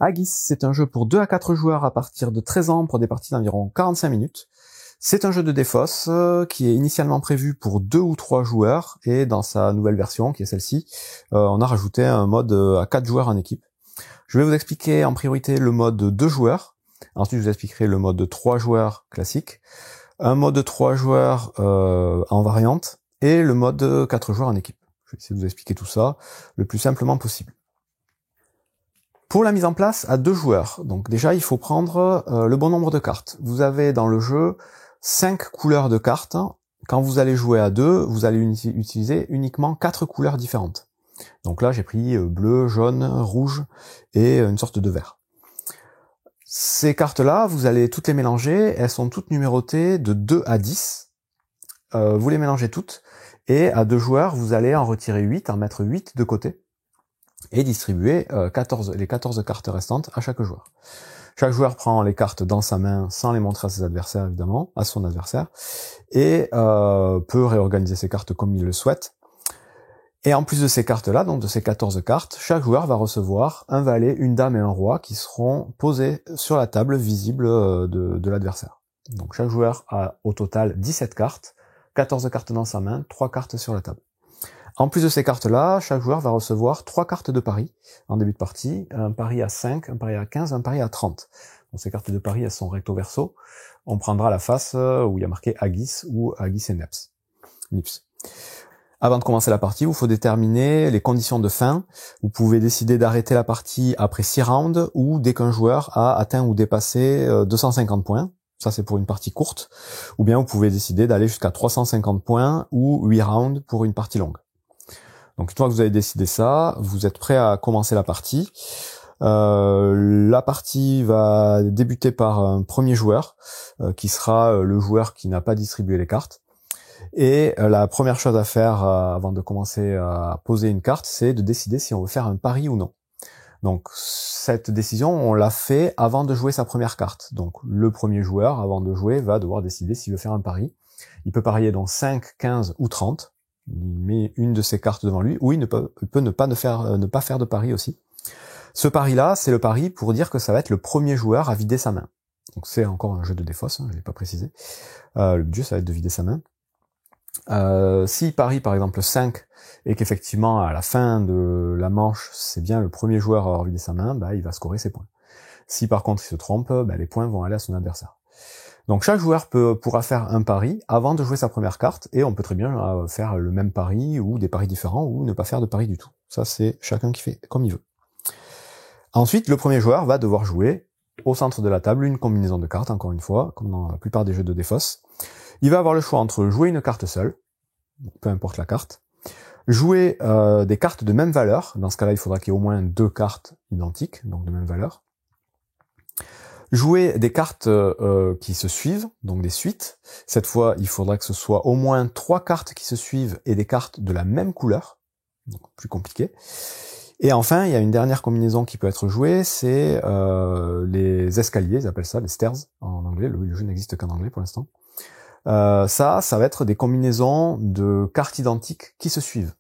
Aegis, c'est un jeu pour 2 à 4 joueurs à partir de 13 ans pour des parties d'environ 45 minutes. C'est un jeu de défausse qui est initialement prévu pour 2 ou 3 joueurs et dans sa nouvelle version, qui est celle-ci, on a rajouté un mode à 4 joueurs en équipe. Je vais vous expliquer en priorité le mode 2 joueurs, ensuite je vous expliquerai le mode 3 joueurs classique, un mode 3 joueurs en variante et le mode 4 joueurs en équipe. Je vais essayer de vous expliquer tout ça le plus simplement possible. Pour la mise en place à 2 joueurs, donc déjà il faut prendre le bon nombre de cartes. Vous avez dans le jeu 5 couleurs de cartes. Quand vous allez jouer à 2, vous allez utiliser uniquement 4 couleurs différentes. Donc là j'ai pris bleu, jaune, rouge et une sorte de vert. Ces cartes-là, vous allez toutes les mélanger, elles sont toutes numérotées de 2 à 10. Vous les mélangez toutes, et à 2 joueurs, vous allez en retirer 8, en mettre 8 de côté, et distribuer les 14 cartes restantes à chaque joueur. Chaque joueur prend les cartes dans sa main sans les montrer à ses adversaires, évidemment, à son adversaire, et peut réorganiser ses cartes comme il le souhaite. Et en plus de ces cartes-là, donc de ces 14 cartes, chaque joueur va recevoir un valet, une dame et un roi qui seront posés sur la table visible de l'adversaire. Donc chaque joueur a au total 17 cartes, 14 cartes dans sa main, 3 cartes sur la table. En plus de ces cartes-là, chaque joueur va recevoir 3 cartes de pari en début de partie, un pari à 5, un pari à 15, un pari à 30. Donc ces cartes de pari, elles sont recto verso. On prendra la face où il y a marqué Aegis ou Aegis et Nips. Avant de commencer la partie, il vous faut déterminer les conditions de fin. Vous pouvez décider d'arrêter la partie après 6 rounds ou dès qu'un joueur a atteint ou dépassé 250 points. Ça, c'est pour une partie courte. Ou bien vous pouvez décider d'aller jusqu'à 350 points ou 8 rounds pour une partie longue. Donc une fois que vous avez décidé ça, vous êtes prêt à commencer la partie. La partie va débuter par un premier joueur, qui sera le joueur qui n'a pas distribué les cartes. Et la première chose à faire avant de commencer à poser une carte, c'est de décider si on veut faire un pari ou non. Donc cette décision, on l'a fait avant de jouer sa première carte. Donc le premier joueur, avant de jouer, va devoir décider s'il veut faire un pari. Il peut parier donc 5, 15 ou 30. Il met une de ses cartes devant lui, ou il peut ne pas faire de pari aussi. Ce pari-là, c'est le pari pour dire que ça va être le premier joueur à vider sa main. Donc c'est encore un jeu de défausse, je l'ai pas précisé. Le but, ça va être de vider sa main. S'il parie par exemple 5 et qu'effectivement à la fin de la manche c'est bien le premier joueur à avoir vidé sa main, il va scorer ses points. Si par contre il se trompe, les points vont aller à son adversaire. Donc chaque joueur pourra faire un pari avant de jouer sa première carte, et on peut très bien faire le même pari ou des paris différents ou ne pas faire de pari du tout. Ça c'est chacun qui fait comme il veut. Ensuite le premier joueur va devoir jouer au centre de la table une combinaison de cartes, encore une fois, comme dans la plupart des jeux de défausse. Il va avoir le choix entre jouer une carte seule, peu importe la carte, jouer des cartes de même valeur, dans ce cas-là il faudra qu'il y ait au moins 2 cartes identiques, donc de même valeur, jouer des cartes qui se suivent, donc des suites. Cette fois il faudra que ce soit au moins 3 cartes qui se suivent et des cartes de la même couleur, donc plus compliqué. Et enfin il y a une dernière combinaison qui peut être jouée, c'est les escaliers, ils appellent ça les stairs en anglais, le jeu n'existe qu'en anglais pour l'instant. Ça va être des combinaisons de cartes identiques qui se suivent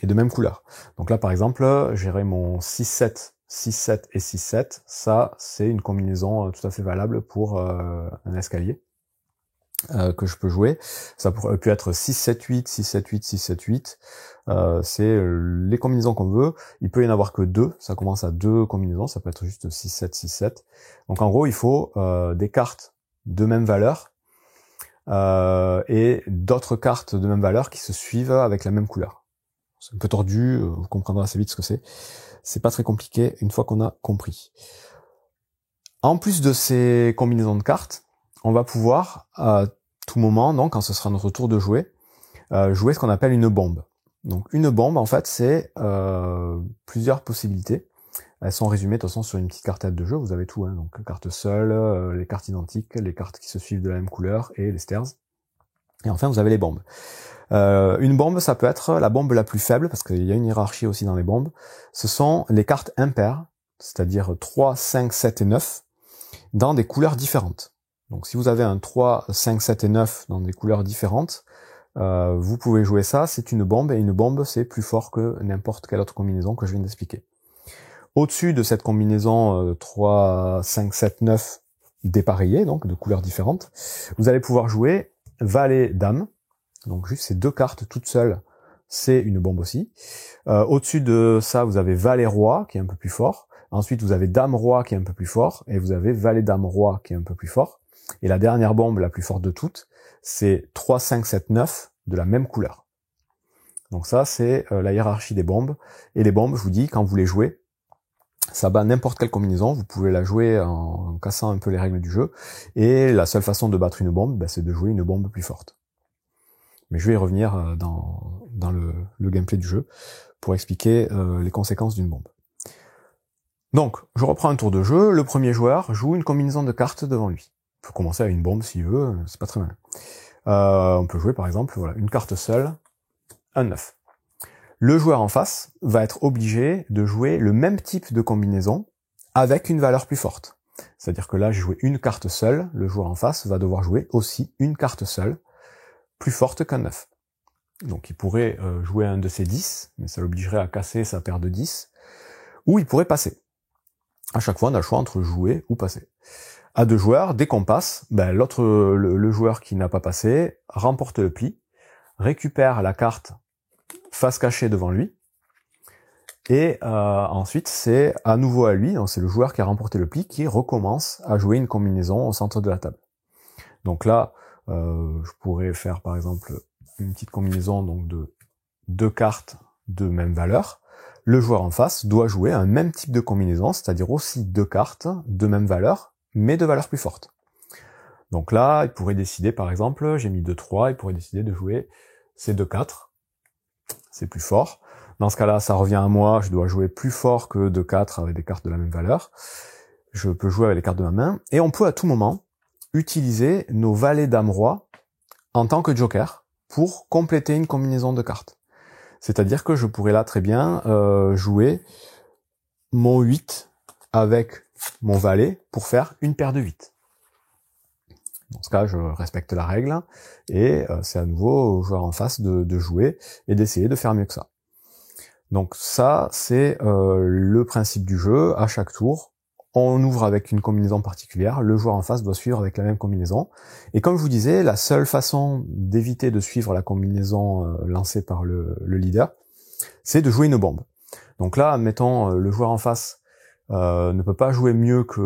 et de même couleur. Donc là par exemple, j'aurai mon 6-7, 6-7 et 6-7. Ça c'est une combinaison tout à fait valable pour un escalier que je peux jouer. Ça peut être 6-7-8, 6-7-8, 6-7-8. C'est les combinaisons qu'on veut. Il peut y en avoir que 2. Ça commence à 2 combinaisons. Ça peut être juste 6-7, 6-7. Donc en gros il faut des cartes de même valeur et d'autres cartes de même valeur qui se suivent avec la même couleur. C'est un peu tordu, vous comprendrez assez vite ce que c'est. C'est pas très compliqué une fois qu'on a compris. En plus de ces combinaisons de cartes, on va pouvoir à tout moment, donc quand ce sera notre tour de jouer, jouer ce qu'on appelle une bombe. Donc une bombe, en fait, c'est plusieurs possibilités. Elles sont résumées de toute façon sur une petite cartette de jeu, vous avez tout, donc cartes seules, les cartes identiques, les cartes qui se suivent de la même couleur et les stairs. Et enfin vous avez les bombes. Une bombe, ça peut être la bombe la plus faible, parce qu'il y a une hiérarchie aussi dans les bombes. Ce sont les cartes impaires, c'est-à-dire 3, 5, 7 et 9, dans des couleurs différentes. Donc si vous avez un 3, 5, 7 et 9 dans des couleurs différentes, vous pouvez jouer ça, c'est une bombe, et une bombe c'est plus fort que n'importe quelle autre combinaison que je viens d'expliquer. Au-dessus de cette combinaison 3, 5, 7, 9 dépareillée, donc de couleurs différentes, vous allez pouvoir jouer valet, dame. Donc juste ces deux cartes toutes seules, c'est une bombe aussi. Au-dessus de ça, vous avez valet, roi, qui est un peu plus fort. Ensuite, vous avez dame, roi, qui est un peu plus fort. Et vous avez valet, dame, roi, qui est un peu plus fort. Et la dernière bombe, la plus forte de toutes, c'est 3, 5, 7, 9 de la même couleur. Donc ça, c'est la hiérarchie des bombes. Et les bombes, je vous dis, quand vous les jouez, ça bat n'importe quelle combinaison. Vous pouvez la jouer en cassant un peu les règles du jeu. Et la seule façon de battre une bombe, c'est de jouer une bombe plus forte. Mais je vais y revenir dans le gameplay du jeu pour expliquer les conséquences d'une bombe. Donc, je reprends un tour de jeu. Le premier joueur joue une combinaison de cartes devant lui. Il peut commencer avec une bombe s'il veut, c'est pas très mal. On peut jouer par exemple voilà, une carte seule, un 9. Le joueur en face va être obligé de jouer le même type de combinaison avec une valeur plus forte. C'est-à-dire que là, j'ai joué une carte seule, le joueur en face va devoir jouer aussi une carte seule, plus forte qu'un 9. Donc il pourrait jouer un de ces 10, mais ça l'obligerait à casser sa paire de 10, ou il pourrait passer. À chaque fois, on a le choix entre jouer ou passer. À deux joueurs, dès qu'on passe, l'autre, le joueur qui n'a pas passé, remporte le pli, récupère la carte face cachée devant lui, et ensuite c'est à nouveau à lui, donc c'est le joueur qui a remporté le pli qui recommence à jouer une combinaison au centre de la table. Donc là, je pourrais faire par exemple une petite combinaison donc de deux cartes de même valeur. Le joueur en face doit jouer un même type de combinaison, c'est-à-dire aussi deux cartes de même valeur, mais de valeur plus forte. Donc là, il pourrait décider, par exemple, j'ai mis 2-3, il pourrait décider de jouer ces 2-4. C'est plus fort. Dans ce cas-là, ça revient à moi, je dois jouer plus fort que 2-4 avec des cartes de la même valeur. Je peux jouer avec les cartes de ma main. Et on peut à tout moment utiliser nos valets, dame, roi en tant que joker pour compléter une combinaison de cartes. C'est-à-dire que je pourrais là très bien jouer mon 8 avec mon valet pour faire une paire de 8. Dans ce cas, je respecte la règle et c'est à nouveau au joueur en face de jouer et d'essayer de faire mieux que ça. Donc ça, c'est le principe du jeu. À chaque tour, on ouvre avec une combinaison particulière, le joueur en face doit suivre avec la même combinaison. Et comme je vous disais, la seule façon d'éviter de suivre la combinaison lancée par le leader, c'est de jouer une bombe. Donc là, admettons, le joueur en face ne peut pas jouer mieux que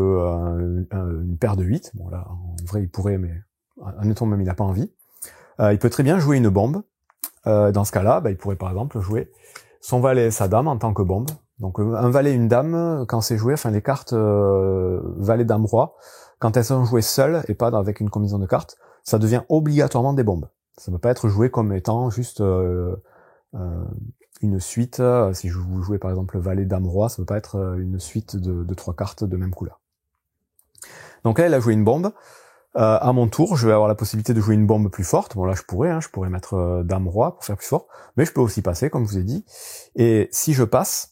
une paire de 8. Bon là, en vrai, il pourrait, mais admettons même il n'a pas envie. Il peut très bien jouer une bombe. Dans ce cas-là, il pourrait par exemple jouer son valet et sa dame en tant que bombe. Donc un valet et une dame, quand c'est joué, enfin les cartes valet, dame, roi, quand elles sont jouées seules et pas avec une combinaison de cartes, ça devient obligatoirement des bombes. Ça ne peut pas être joué comme étant juste une suite. Si je vous jouez par exemple valet, dame, roi, ça ne peut pas être une suite de 3 cartes de même couleur. Donc là, elle a joué une bombe. À mon tour, je vais avoir la possibilité de jouer une bombe plus forte. Bon là, je pourrais mettre dame, roi pour faire plus fort, mais je peux aussi passer, comme je vous ai dit. Et si je passe,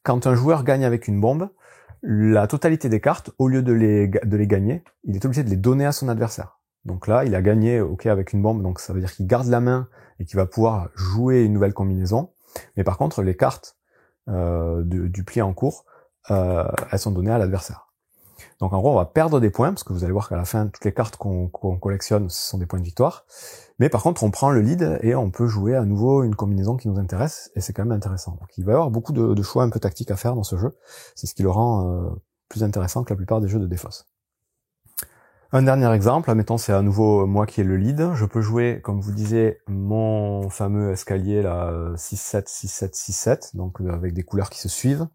quand un joueur gagne avec une bombe, la totalité des cartes, au lieu de les gagner, il est obligé de les donner à son adversaire. Donc là, il a gagné avec une bombe, donc ça veut dire qu'il garde la main et qu'il va pouvoir jouer une nouvelle combinaison. Mais par contre, les cartes du pli en cours, elles sont données à l'adversaire. Donc en gros, on va perdre des points, parce que vous allez voir qu'à la fin, toutes les cartes qu'on collectionne, ce sont des points de victoire. Mais par contre, on prend le lead et on peut jouer à nouveau une combinaison qui nous intéresse, et c'est quand même intéressant. Donc il va y avoir beaucoup de choix un peu tactiques à faire dans ce jeu. C'est ce qui le rend plus intéressant que la plupart des jeux de Défausse. Un dernier exemple, admettons c'est à nouveau moi qui ai le lead. Je peux jouer, comme vous disiez, mon fameux escalier là, 6-7, 6-7, 6-7, donc avec des couleurs qui se suivent.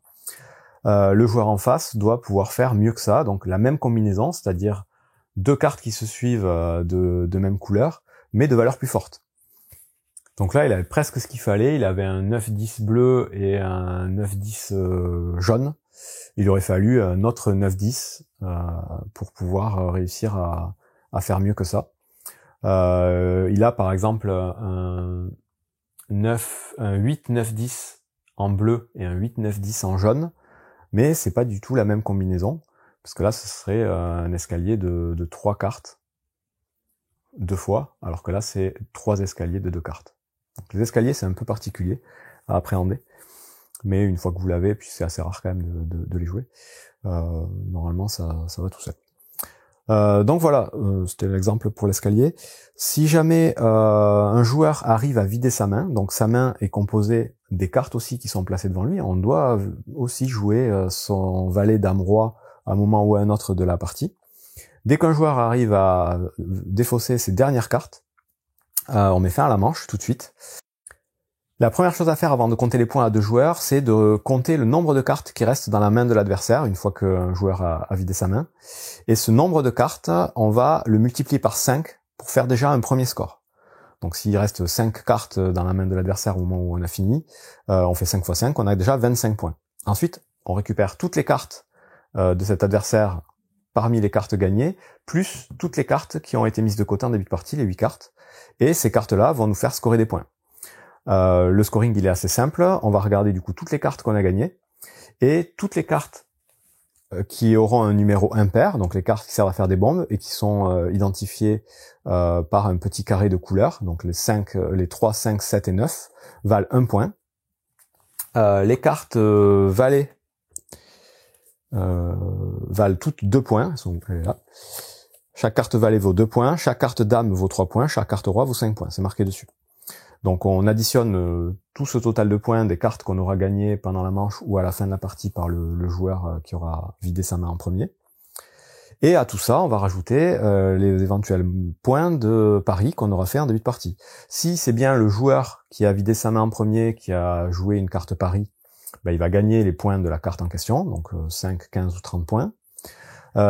Le joueur en face doit pouvoir faire mieux que ça, donc la même combinaison, c'est-à-dire deux cartes qui se suivent de même couleur, mais de valeur plus forte. Donc là, il avait presque ce qu'il fallait, il avait un 9-10 bleu et un 9-10 jaune. Il aurait fallu un autre 9-10 pour pouvoir réussir à faire mieux que ça. Il a par exemple un 8-9-10 en bleu et un 8-9-10 en jaune, mais c'est pas du tout la même combinaison, parce que là, ce serait un escalier de 3 cartes, 2 fois, alors que là, c'est 3 escaliers de 2 cartes. Donc les escaliers, c'est un peu particulier à appréhender. mais une fois que vous l'avez, puis c'est assez rare quand même de les jouer, normalement ça va tout seul. Donc voilà, c'était l'exemple pour l'escalier. Si jamais un joueur arrive à vider sa main, donc sa main est composée des cartes aussi qui sont placées devant lui, on doit aussi jouer son valet dame roi à un moment ou à un autre de la partie. Dès qu'un joueur arrive à défausser ses dernières cartes, on met fin à la manche tout de suite. La première chose à faire avant de compter les points à deux joueurs, c'est de compter le nombre de cartes qui restent dans la main de l'adversaire une fois qu'un joueur a vidé sa main. Et ce nombre de cartes, on va le multiplier par 5 pour faire déjà un premier score. Donc s'il reste 5 cartes dans la main de l'adversaire au moment où on a fini, on fait 5 x 5, on a déjà 25 points. Ensuite, on récupère toutes les cartes de cet adversaire parmi les cartes gagnées, plus toutes les cartes qui ont été mises de côté en début de partie, les 8 cartes. Et ces cartes-là vont nous faire scorer des points. Le scoring, il est assez simple. On va regarder du coup toutes les cartes qu'on a gagnées et toutes les cartes qui auront un numéro impair, donc les cartes qui servent à faire des bombes et qui sont identifiées par un petit carré de couleur. Donc les 3, 5, 7 et 9 valent 1 point. Les cartes valets valent toutes 2 points. Elles sont là. Chaque carte valet vaut 2 points, chaque carte dame vaut 3 points, chaque carte roi vaut 5 points. C'est marqué dessus. Donc on additionne tout ce total de points des cartes qu'on aura gagnées pendant la manche ou à la fin de la partie par le joueur qui aura vidé sa main en premier. Et à tout ça, on va rajouter les éventuels points de pari qu'on aura fait en début de partie. Si c'est bien le joueur qui a vidé sa main en premier, qui a joué une carte pari, ben, il va gagner les points de la carte en question, donc 5, 15 ou 30 points.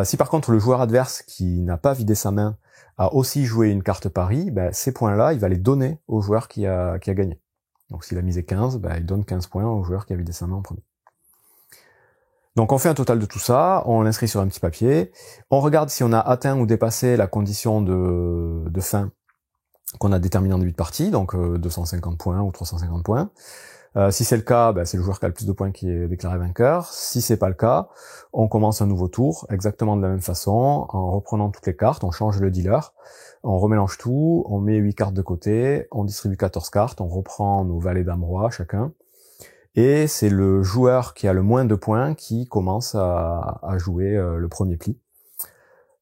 Si par contre le joueur adverse qui n'a pas vidé sa main a aussi joué une carte pari, ben, ces points-là, il va les donner au joueur qui a gagné. Donc s'il a misé 15, ben, il donne 15 points au joueur qui a vidé sa main en premier. Donc on fait un total de tout ça, on l'inscrit sur un petit papier, on regarde si on a atteint ou dépassé la condition de fin qu'on a déterminée en début de partie, donc 250 points ou 350 points. Si c'est le cas, ben, c'est le joueur qui a le plus de points qui est déclaré vainqueur. Si c'est pas le cas, on commence un nouveau tour, exactement de la même façon, en reprenant toutes les cartes, on change le dealer, on remélange tout, on met 8 cartes de côté, on distribue 14 cartes, on reprend nos valets dame roi chacun, et c'est le joueur qui a le moins de points qui commence à jouer le premier pli.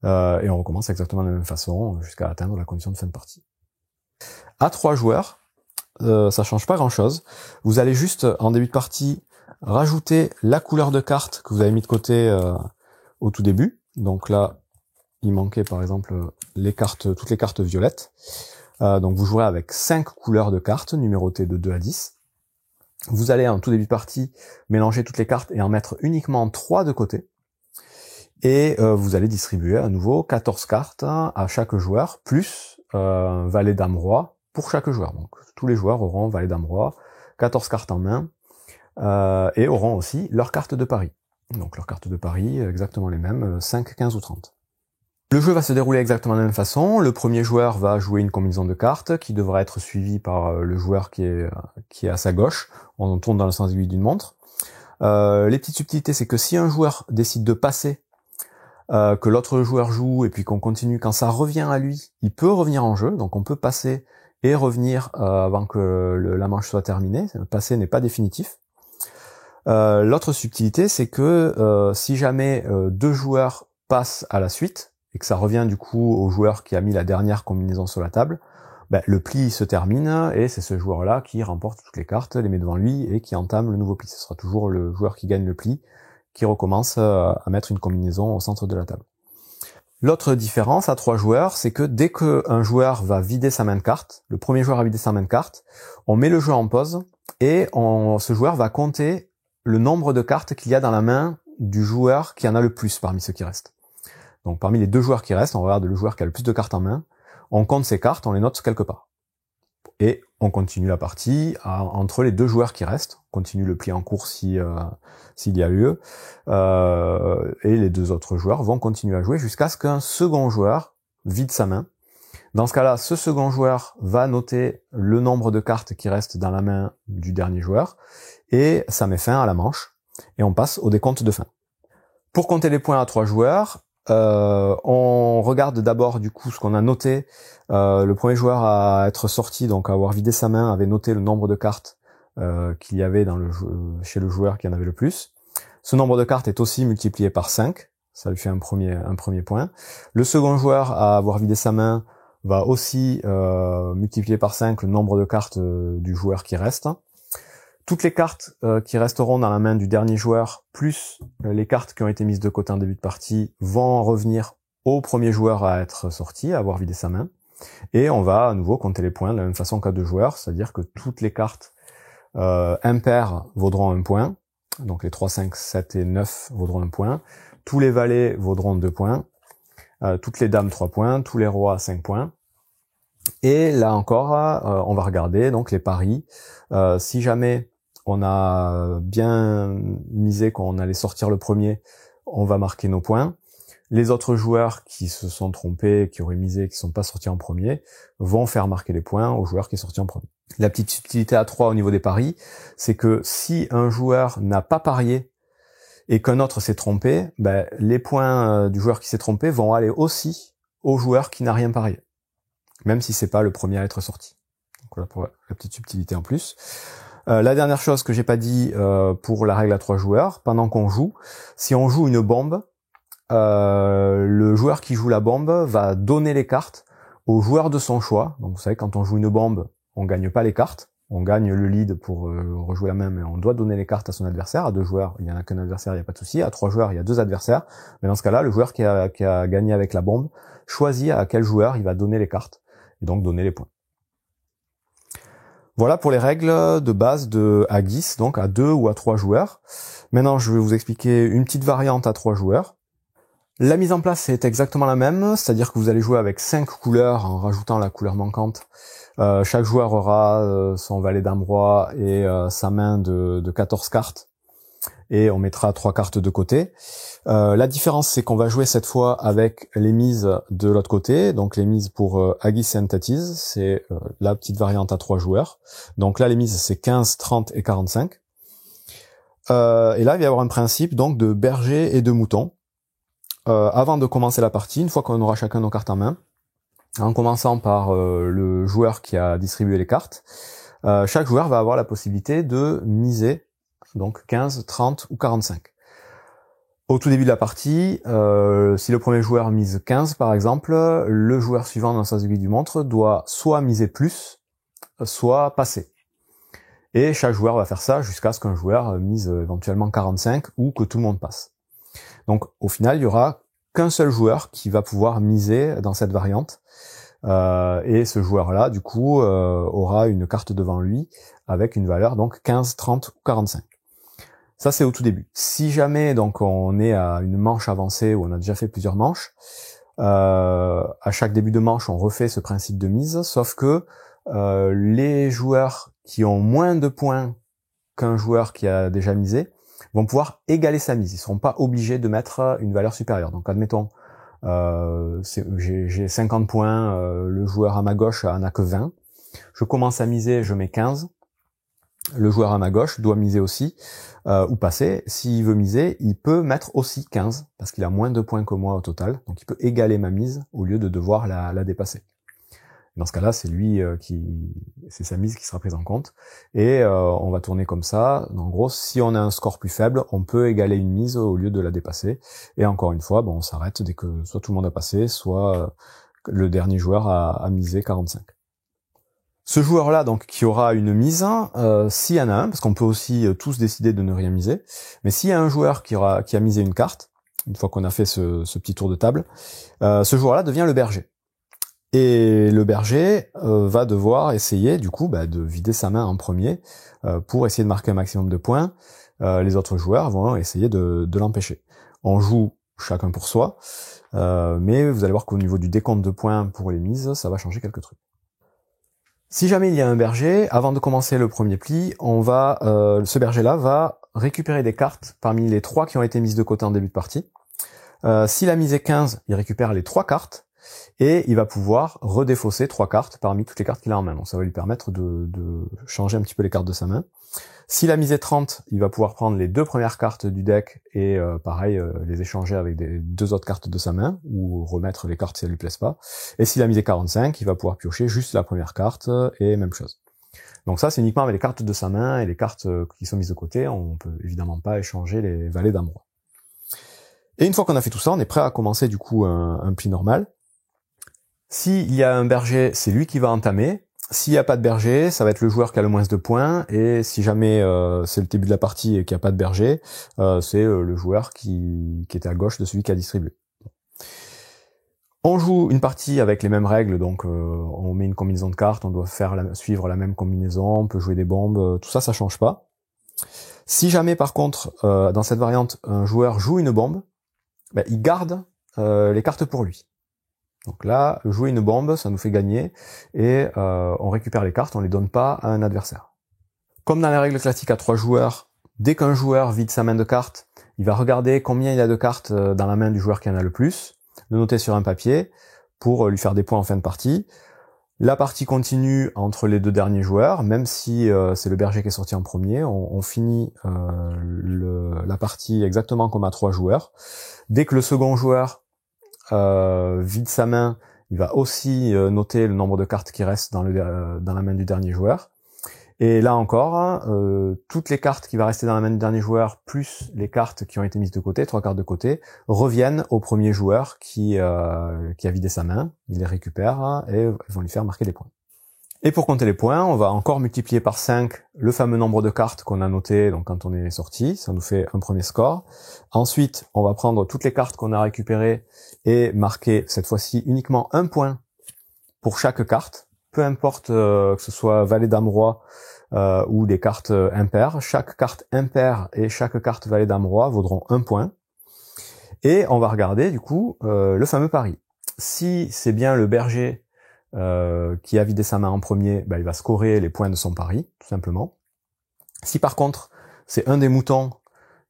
Et on recommence exactement de la même façon jusqu'à atteindre la condition de fin de partie. À 3 joueurs, ça change pas grand chose. Vous allez juste, en début de partie, rajouter la couleur de carte que vous avez mis de côté au tout début. Donc là, il manquait par exemple toutes les cartes violettes. Donc vous jouerez avec 5 couleurs de cartes, numérotées de 2 à 10. Vous allez, en tout début de partie, mélanger toutes les cartes et en mettre uniquement 3 de côté. Et vous allez distribuer à nouveau 14 cartes à chaque joueur, plus valet dame roi pour chaque joueur. Donc tous les joueurs auront valet dame roi, 14 cartes en main, et auront aussi leurs cartes de pari. Donc leurs cartes de pari, exactement les mêmes, 5, 15 ou 30. Le jeu va se dérouler exactement de la même façon. Le premier joueur va jouer une combinaison de cartes qui devra être suivie par le joueur qui est à sa gauche. On tourne dans le sens aiguille d'une montre. Les petites subtilités, c'est que si un joueur décide de passer, que l'autre joueur joue et puis qu'on continue, quand ça revient à lui, il peut revenir en jeu. Donc on peut passer et revenir avant que la manche soit terminée. Le passer n'est pas définitif. L'autre subtilité, c'est que si jamais 2 joueurs passent à la suite, et que ça revient du coup au joueur qui a mis la dernière combinaison sur la table, ben, le pli se termine, et c'est ce joueur-là qui remporte toutes les cartes, les met devant lui, et qui entame le nouveau pli. Ce sera toujours le joueur qui gagne le pli, qui recommence à mettre une combinaison au centre de la table. L'autre différence à 3 joueurs, c'est que dès qu'un joueur va vider sa main de carte, le premier joueur a vidé sa main de carte, on met le jeu en pause, et ce joueur va compter le nombre de cartes qu'il y a dans la main du joueur qui en a le plus parmi ceux qui restent. Donc parmi les 2 joueurs qui restent, on regarde le joueur qui a le plus de cartes en main, on compte ses cartes, on les note quelque part. Et on continue la partie entre les 2 joueurs qui restent, on continue le pli en cours s'il y a lieu, et les 2 autres joueurs vont continuer à jouer jusqu'à ce qu'un second joueur vide sa main. Dans ce cas-là, ce second joueur va noter le nombre de cartes qui restent dans la main du dernier joueur, et ça met fin à la manche, et on passe au décompte de fin. Pour compter les points à 3 joueurs, on regarde d'abord du coup ce qu'on a noté. Le premier joueur à être sorti, donc à avoir vidé sa main, avait noté le nombre de cartes qu'il y avait chez le joueur qui en avait le plus. Ce nombre de cartes est aussi multiplié par 5, ça lui fait un premier point. Le second joueur à avoir vidé sa main va aussi multiplier par 5 le nombre de cartes du joueur qui reste. Toutes les cartes qui resteront dans la main du dernier joueur, plus les cartes qui ont été mises de côté en début de partie, vont revenir au premier joueur à être sorti, à avoir vidé sa main. Et on va à nouveau compter les points de la même façon qu'à 2 joueurs, c'est-à-dire que toutes les cartes impaires vaudront 1 point. Donc les 3, 5, 7 et 9 vaudront 1 point. Tous les valets vaudront 2 points. Toutes les dames 3 points. Tous les rois 5 points. Et là encore, on va regarder donc les paris. Si jamais on a bien misé qu'on allait sortir le premier, on va marquer nos points. Les autres joueurs qui se sont trompés, qui auraient misé, qui sont pas sortis en premier, vont faire marquer les points au joueur qui est sorti en premier. La petite subtilité à 3 au niveau des paris, c'est que si un joueur n'a pas parié et qu'un autre s'est trompé, ben, les points du joueur qui s'est trompé vont aller aussi au joueur qui n'a rien parié, même si c'est pas le premier à être sorti. Donc voilà pour la petite subtilité en plus. La dernière chose que j'ai pas dit pour la règle à 3 joueurs, pendant qu'on joue, si on joue une bombe, le joueur qui joue la bombe va donner les cartes au joueur de son choix. Donc vous savez, quand on joue une bombe, on gagne pas les cartes, on gagne le lead pour rejouer la main, mais on doit donner les cartes à son adversaire. À 2 joueurs, il y en a qu'un adversaire, il n'y a pas de souci. À 3 joueurs, il y a 2 adversaires. Mais dans ce cas-là, le joueur qui a gagné avec la bombe choisit à quel joueur il va donner les cartes et donc donner les points. Voilà pour les règles de base de Haggis, donc à 2 ou à 3 joueurs. Maintenant, je vais vous expliquer une petite variante à 3 joueurs. La mise en place est exactement la même, c'est-à-dire que vous allez jouer avec 5 couleurs en rajoutant la couleur manquante. Chaque joueur aura son valet dame roi et sa main de 14 cartes. Et on mettra 3 cartes de côté. La différence, c'est qu'on va jouer cette fois avec les mises de l'autre côté. Donc les mises pour Haggis and Tatties, c'est la petite variante à 3 joueurs. Donc là, les mises, c'est 15, 30 et 45. Et là, il va y avoir un principe donc de berger et de mouton. Avant de commencer la partie, une fois qu'on aura chacun nos cartes en main, en commençant par le joueur qui a distribué les cartes, chaque joueur va avoir la possibilité de miser donc 15, 30 ou 45. Au tout début de la partie, si le premier joueur mise 15 par exemple, le joueur suivant dans sa aiguille du montre doit soit miser plus, soit passer. Et chaque joueur va faire ça jusqu'à ce qu'un joueur mise éventuellement 45 ou que tout le monde passe. Donc au final, il y aura qu'un seul joueur qui va pouvoir miser dans cette variante. Et ce joueur-là, du coup, aura une carte devant lui avec une valeur donc 15, 30 ou 45. Ça, c'est au tout début. Si jamais donc on est à une manche avancée où on a déjà fait plusieurs manches, à chaque début de manche, on refait ce principe de mise, sauf que les joueurs qui ont moins de points qu'un joueur qui a déjà misé vont pouvoir égaler sa mise. Ils seront pas obligés de mettre une valeur supérieure. Donc admettons, j'ai 50 points, le joueur à ma gauche en a que 20. Je commence à miser, je mets 15. Le joueur à ma gauche doit miser aussi, ou passer. S'il veut miser, il peut mettre aussi 15, parce qu'il a moins de points que moi au total. Donc il peut égaler ma mise au lieu de devoir la dépasser. Dans ce cas-là, c'est lui c'est sa mise qui sera prise en compte. Et on va tourner comme ça. En gros, si on a un score plus faible, on peut égaler une mise au lieu de la dépasser. Et encore une fois, on s'arrête dès que soit tout le monde a passé, soit le dernier joueur a misé 45. Ce joueur-là, donc, qui aura une mise, s'il y en a un, parce qu'on peut aussi tous décider de ne rien miser, mais s'il y a un joueur qui a misé une carte, une fois qu'on a fait ce petit tour de table, ce joueur-là devient le berger. Et le berger va devoir essayer, du coup, de vider sa main en premier pour essayer de marquer un maximum de points. Les autres joueurs vont essayer de l'empêcher. On joue chacun pour soi, mais vous allez voir qu'au niveau du décompte de points pour les mises, ça va changer quelques trucs. Si jamais il y a un berger, avant de commencer le premier pli, ce berger-là va récupérer des cartes parmi les 3 qui ont été mises de côté en début de partie. S'il a misé 15, il récupère les 3 cartes. Et il va pouvoir redéfausser 3 cartes parmi toutes les cartes qu'il a en main. Donc ça va lui permettre de changer un petit peu les cartes de sa main. S'il a misé 30, il va pouvoir prendre les 2 premières cartes du deck et pareil, les échanger avec les 2 autres cartes de sa main, ou remettre les cartes si elles lui plaisent pas. Et s'il a misé 45, il va pouvoir piocher juste la première carte et même chose. Donc ça, c'est uniquement avec les cartes de sa main et les cartes qui sont mises de côté. On peut évidemment pas échanger les valets dame roi. Et une fois qu'on a fait tout ça, on est prêt à commencer du coup un pli normal. S'il y a un berger, c'est lui qui va entamer. S'il n'y a pas de berger, ça va être le joueur qui a le moins de points. Et si jamais c'est le début de la partie et qu'il n'y a pas de berger, c'est le joueur qui était à gauche de celui qui a distribué. On joue une partie avec les mêmes règles, donc on met une combinaison de cartes, on doit suivre la même combinaison, on peut jouer des bombes, tout ça, ça change pas. Si jamais par contre, dans cette variante, un joueur joue une bombe, ben, il garde les cartes pour lui. Donc là, jouer une bombe, ça nous fait gagner, et on récupère les cartes, on les donne pas à un adversaire. Comme dans les règles classiques à 3 joueurs, dès qu'un joueur vide sa main de cartes, il va regarder combien il y a de cartes dans la main du joueur qui en a le plus, le noter sur un papier pour lui faire des points en fin de partie. La partie continue entre les deux derniers joueurs, même si c'est le berger qui est sorti en premier, on finit la partie exactement comme à 3 joueurs. Dès que le second joueur vide sa main, il va aussi noter le nombre de cartes qui restent dans la main du dernier joueur. Et là encore, toutes les cartes qui vont rester dans la main du dernier joueur, plus les cartes qui ont été mises de côté, 3 cartes de côté, reviennent au premier joueur qui a vidé sa main. Il les récupère et vont lui faire marquer des points. Et pour compter les points, on va encore multiplier par 5 le fameux nombre de cartes qu'on a noté donc quand on est sorti. Ça nous fait un premier score. Ensuite, on va prendre toutes les cartes qu'on a récupérées et marquer cette fois-ci uniquement un point pour chaque carte. Peu importe que ce soit valet dame roi ou des cartes impaires, chaque carte impaire et chaque carte valet dame roi vaudront un point. Et on va regarder du coup le fameux pari. Si c'est bien le berger qui a vidé sa main en premier, il va scorer les points de son pari, tout simplement. Si par contre c'est un des moutons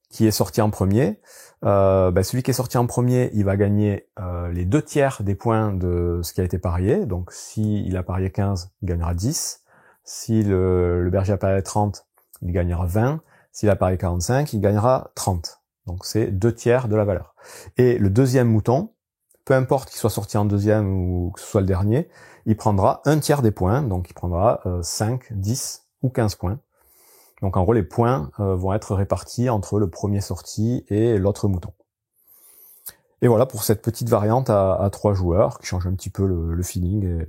qui est sorti en premier, celui qui est sorti en premier, il va gagner les 2/3 des points de ce qui a été parié. Donc s'il a parié 15, il gagnera 10. Si le berger a parié 30, il gagnera 20. S'il a parié 45, il gagnera 30. Donc c'est 2/3 de la valeur. Et le deuxième mouton, peu importe qu'il soit sorti en deuxième ou que ce soit le dernier, il prendra 1/3 des points. Donc il prendra 5, 10 ou 15 points. Donc en gros, les points vont être répartis entre le premier sorti et l'autre mouton. Et voilà pour cette petite variante à 3 joueurs qui change un petit peu le feeling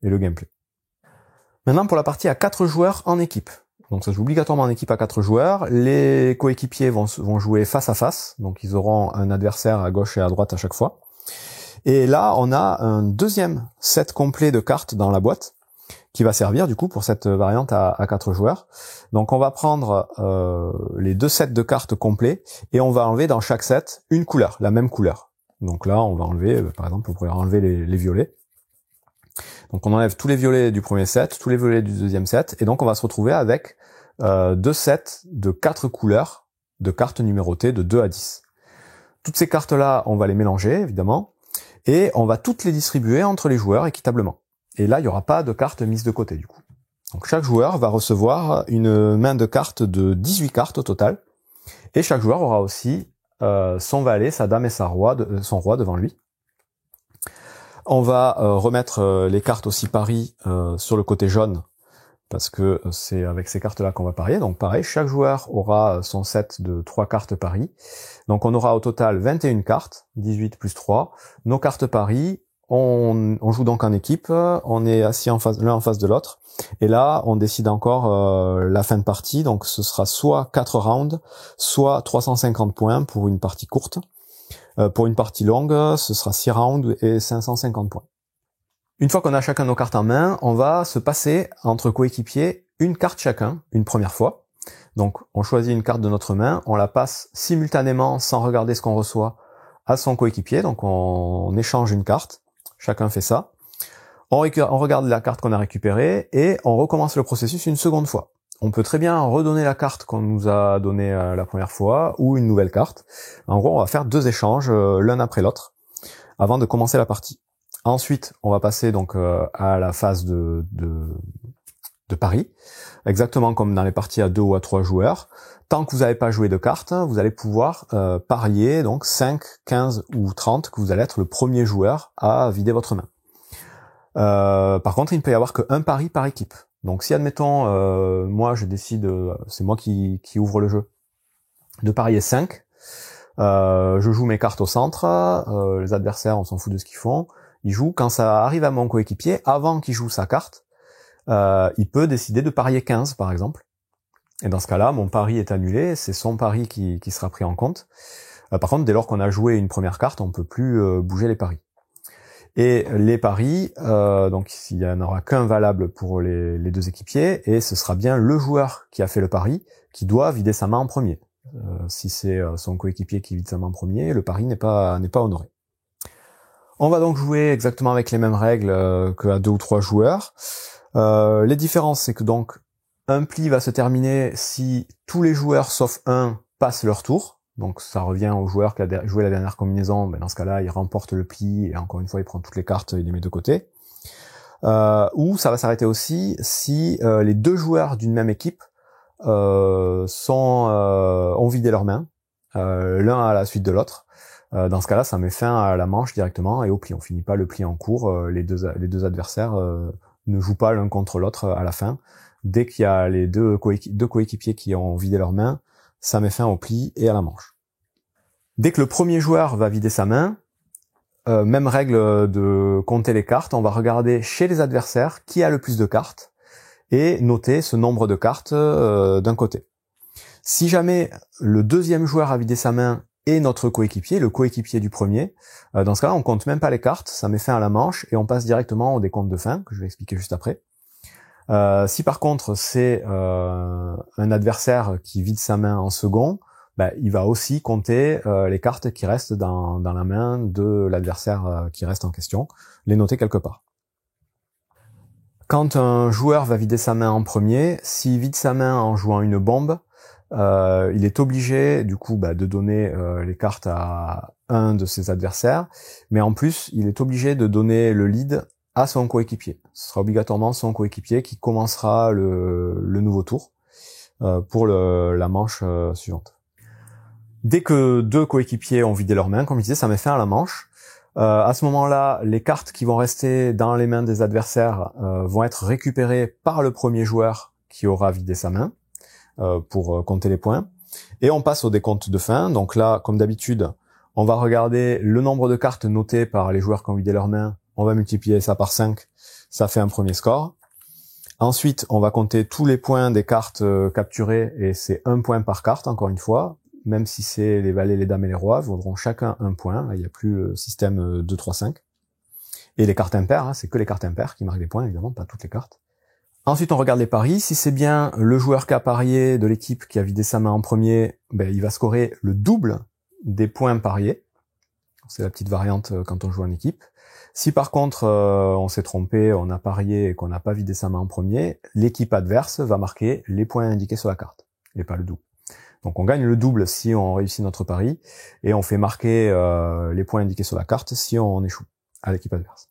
et le gameplay. Maintenant pour la partie à 4 joueurs en équipe. Donc ça se joue obligatoirement en équipe à 4 joueurs. Les coéquipiers vont jouer face à face. Donc ils auront un adversaire à gauche et à droite à chaque fois. Et là, on a un deuxième set complet de cartes dans la boîte qui va servir du coup pour cette variante à 4 joueurs. Donc on va prendre les 2 sets de cartes complets et on va enlever dans chaque set une couleur, la même couleur. Donc là on va enlever, par exemple on pourrait enlever les violets. Donc on enlève tous les violets du premier set, tous les violets du deuxième set, et donc on va se retrouver avec 2 sets de 4 couleurs de cartes numérotées de 2 à 10. Toutes ces cartes-là, on va les mélanger évidemment, et on va toutes les distribuer entre les joueurs équitablement. Et là, il n'y aura pas de cartes mises de côté, du coup. Donc, chaque joueur va recevoir une main de cartes de 18 cartes au total. Et chaque joueur aura aussi son valet, sa dame et son roi devant lui. On va remettre les cartes aussi pari sur le côté jaune, parce que c'est avec ces cartes-là qu'on va parier. Donc, pareil, chaque joueur aura son set de 3 cartes pari. Donc, on aura au total 21 cartes, 18 plus 3. Nos cartes pari. On joue donc en équipe, on est assis l'un en face de l'autre, et là on décide encore la fin de partie, donc ce sera soit 4 rounds, soit 350 points pour une partie courte. Pour une partie longue, ce sera 6 rounds et 550 points. Une fois qu'on a chacun nos cartes en main, on va se passer entre coéquipiers une carte chacun, une première fois. Donc on choisit une carte de notre main, on la passe simultanément sans regarder ce qu'on reçoit à son coéquipier, donc on échange une carte. Chacun fait ça. On regarde la carte qu'on a récupérée et on recommence le processus une seconde fois. On peut très bien redonner la carte qu'on nous a donnée la première fois ou une nouvelle carte. En gros, on va faire 2 échanges l'un après l'autre avant de commencer la partie. Ensuite, on va passer donc à la phase de pari, exactement comme dans les parties à 2 ou à 3 joueurs. Tant que vous n'avez pas joué de cartes, vous allez pouvoir parier donc 5, 15 ou 30 que vous allez être le premier joueur à vider votre main. Par contre, il ne peut y avoir qu'un pari par équipe. Donc si admettons, moi je décide, c'est moi qui ouvre le jeu, de parier 5, je joue mes cartes au centre, les adversaires on s'en fout de ce qu'ils font, ils jouent, quand ça arrive à mon coéquipier, avant qu'il joue sa carte, il peut décider de parier 15 par exemple, et dans ce cas-là mon pari est annulé, c'est son pari qui sera pris en compte. Par contre dès lors qu'on a joué une première carte, on peut plus bouger les paris. Et les paris, donc il n'y en aura qu'un valable pour les deux équipiers, et ce sera bien le joueur qui a fait le pari qui doit vider sa main en premier. Si c'est son coéquipier qui vide sa main en premier, le pari n'est pas honoré. On va donc jouer exactement avec les mêmes règles qu'à 2 ou 3 joueurs. Les différences, c'est que donc un pli va se terminer si tous les joueurs sauf un passent leur tour. Donc ça revient au joueur qui a joué la dernière combinaison, dans ce cas-là il remporte le pli et encore une fois il prend toutes les cartes, il les met de côté. Ou ça va s'arrêter aussi si les deux joueurs d'une même équipe ont vidé leurs mains, l'un à la suite de l'autre. Dans ce cas-là ça met fin à la manche directement et au pli. On finit pas le pli en cours, les deux adversaires ne jouent pas l'un contre l'autre à la fin. Dès qu'il y a les deux coéquipiers qui ont vidé leurs mains, ça met fin au pli et à la manche. Dès que le premier joueur va vider sa main, même règle de compter les cartes, on va regarder chez les adversaires qui a le plus de cartes et noter ce nombre de cartes d'un côté. Si jamais le deuxième joueur a vidé sa main et notre coéquipier, le coéquipier du premier, dans ce cas-là on compte même pas les cartes, ça met fin à la manche et on passe directement au décompte de fin, que je vais expliquer juste après. Si par contre c'est un adversaire qui vide sa main en second, il va aussi compter les cartes qui restent dans la main de l'adversaire qui reste en question, les noter quelque part. Quand un joueur va vider sa main en premier, s'il vide sa main en jouant une bombe, il est obligé du coup de donner les cartes à un de ses adversaires, mais en plus il est obligé de donner le lead à son coéquipier. Ce sera obligatoirement son coéquipier qui commencera le nouveau tour pour la manche suivante. Dès que deux coéquipiers ont vidé leurs mains, comme je disais, ça met fin à la manche. À ce moment-là, les cartes qui vont rester dans les mains des adversaires vont être récupérées par le premier joueur qui aura vidé sa main pour compter les points. Et on passe au décompte de fin. Donc là, comme d'habitude, on va regarder le nombre de cartes notées par les joueurs qui ont vidé leurs mains. On va multiplier ça par 5, ça fait un premier score. Ensuite, on va compter tous les points des cartes capturées, et c'est 1 point par carte, encore une fois. Même si c'est les valets, les dames et les rois, vaudront chacun 1 point. Il n'y a plus le système 2, 3, 5. Et les cartes impaires, c'est que les cartes impaires qui marquent des points, évidemment, pas toutes les cartes. Ensuite, on regarde les paris. Si c'est bien le joueur qui a parié de l'équipe qui a vidé sa main en premier, il va scorer le double des points pariés. C'est la petite variante quand on joue en équipe. Si par contre on s'est trompé, on a parié et qu'on n'a pas vidé sa main en premier, l'équipe adverse va marquer les points indiqués sur la carte, et pas le double. Donc on gagne le double si on réussit notre pari, et on fait marquer les points indiqués sur la carte si on échoue à l'équipe adverse.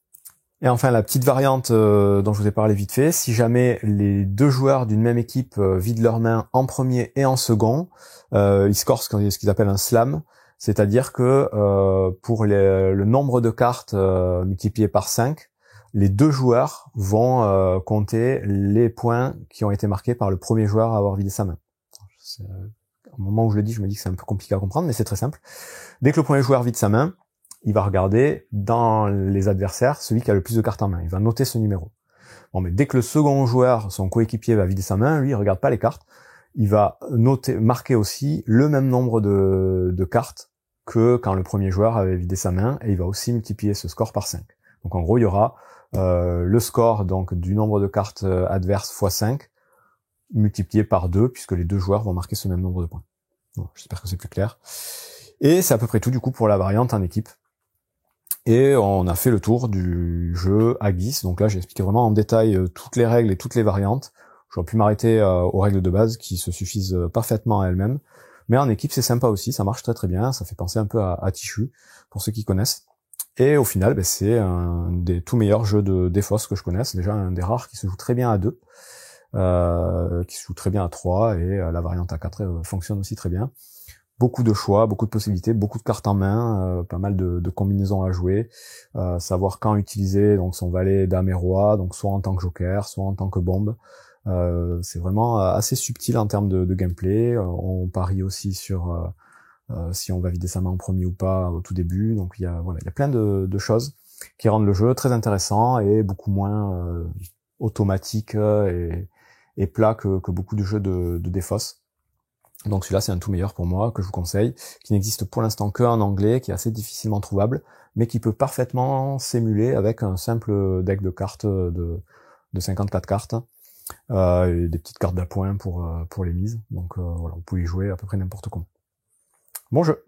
Et enfin la petite variante dont je vous ai parlé vite fait, si jamais les deux joueurs d'une même équipe vident leurs mains en premier et en second, ils scorent ce qu'ils appellent un slam. C'est-à-dire que pour le nombre de cartes multiplié par 5, les deux joueurs vont compter les points qui ont été marqués par le premier joueur à avoir vidé sa main. Au moment où je le dis, je me dis que c'est un peu compliqué à comprendre, mais c'est très simple. Dès que le premier joueur vide sa main, il va regarder dans les adversaires celui qui a le plus de cartes en main. Il va noter ce numéro. Bon, mais dès que le second joueur, son coéquipier, va vider sa main, lui, il regarde pas les cartes. Il va marquer aussi le même nombre de cartes que quand le premier joueur avait vidé sa main, et il va aussi multiplier ce score par 5. Donc en gros, il y aura le score donc du nombre de cartes adverses fois 5 multiplié par 2, puisque les deux joueurs vont marquer ce même nombre de points. Bon, j'espère que c'est plus clair. Et c'est à peu près tout du coup pour la variante en équipe. Et on a fait le tour du jeu à Guis. Donc là, j'ai expliqué vraiment en détail toutes les règles et toutes les variantes. J'aurais pu m'arrêter aux règles de base qui se suffisent parfaitement à elles-mêmes. Mais en équipe, c'est sympa aussi, ça marche très très bien, ça fait penser un peu à Tichu, pour ceux qui connaissent. Et au final, c'est un des tout meilleurs jeux de Défausse que je connaisse, déjà un des rares qui se joue très bien à 2, qui se joue très bien à 3, et la variante à 4 fonctionne aussi très bien. beaucoup de choix, beaucoup de possibilités, beaucoup de cartes en main, pas mal de combinaisons à jouer, savoir quand utiliser donc son valet, dame et roi, donc soit en tant que joker, soit en tant que bombe. C'est vraiment assez subtil en termes de gameplay. On parie aussi sur si on va vider sa main en premier ou pas au tout début. Donc il y a plein de choses qui rendent le jeu très intéressant et beaucoup moins automatique et plat que beaucoup de jeux de défausse. Donc celui-là c'est un tout meilleur pour moi que je vous conseille, qui n'existe pour l'instant qu'en anglais, qui est assez difficilement trouvable, mais qui peut parfaitement s'émuler avec un simple deck de cartes de 54 cartes et des petites cartes d'appoint pour les mises. Donc voilà, vous pouvez y jouer à peu près n'importe comment. Bon jeu.